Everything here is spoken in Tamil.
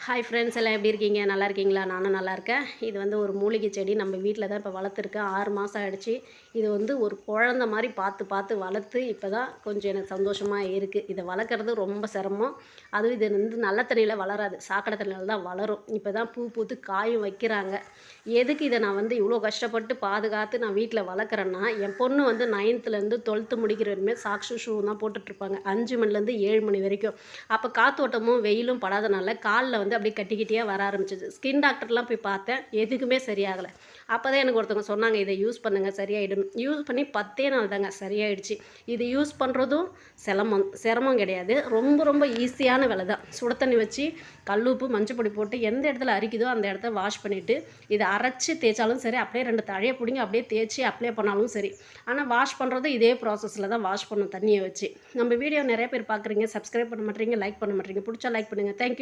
ஹாய் ஃப்ரெண்ட்ஸ், எல்லாம் எப்படி இருக்கீங்க? நல்லா இருக்கீங்களா? நானும் நல்லா இருக்கேன். இது வந்து ஒரு மூலிகை செடி நம்ம வீட்டில் தான் இப்போ வளர்த்துருக்கேன். 6 மாதம் ஆகிடுச்சு. இது வந்து ஒரு குழந்த மாதிரி பார்த்து பார்த்து வளர்த்து இப்போ தான் கொஞ்சம் எனக்கு சந்தோஷமாக இருக்குது. இதை வளர்க்குறது ரொம்ப சிரமம். அதுவும் இது வந்து நல்ல தண்ணியில் வளராது, சாக்கடை தண்ணியில் தான் வளரும். இப்போ தான் பூ பூத்து காயும் வைக்கிறாங்க. எதுக்கு இதை நான் வந்து இவ்வளோ கஷ்டப்பட்டு பாதுகாத்து நான் வீட்டில் வளர்க்குறேன்னா, என் பொண்ணு வந்து 9th-லேருந்து 12th முடிக்கிற வரையுமே சாக்ஸு ஷூ தான் போட்டுட்ருப்பாங்க. 5 மணிலேருந்து 7 மணி வரைக்கும். அப்போ காத்தோட்டமும் வெயிலும் படாதனால காலில் வந்து அப்படியே கட்டிக்கிட்டே வர ஆரம்பிச்சிது. ஸ்கின் டாக்டர்லாம் போய் பார்த்தேன், எதுக்குமே சரியாகலை. அப்போ தான் எனக்கு ஒருத்தவங்க சொன்னாங்க, இதை யூஸ் பண்ணுங்கள் சரியாயிடும். யூஸ் பண்ணி 10 நாள் தாங்க சரியாயிடுச்சு. இது யூஸ் பண்ணுறதும் சிரமம் கிடையாது. ரொம்ப ரொம்ப ஈஸியான வேலை தான். சுட தண்ணி வச்சு கல்லுப்பு மஞ்சப்பொடி போட்டு எந்த இடத்துல அரிக்குதோ அந்த இடத்த வாஷ் பண்ணிவிட்டு இதை அரைச்சி தேய்ச்சாலும் சரி, அப்படியே 2 தழையை பிடிங்க அப்படியே தேய்ச்சி அப்ளை பண்ணாலும் சரி. ஆனால் வாஷ் பண்ணுறது இதே ப்ராசஸில் தான் வாஷ் பண்ணணும், தண்ணியை வச்சு. நம்ம வீடியோ நிறைய பேர் பார்க்குறீங்க, சப்ஸ்கிரைப் பண்ண மாட்டேறீங்க, லைக் பண்ண மாட்டேறீங்க. பிடிச்சா லைக் பண்ணுங்கள். தேங்க்யூ.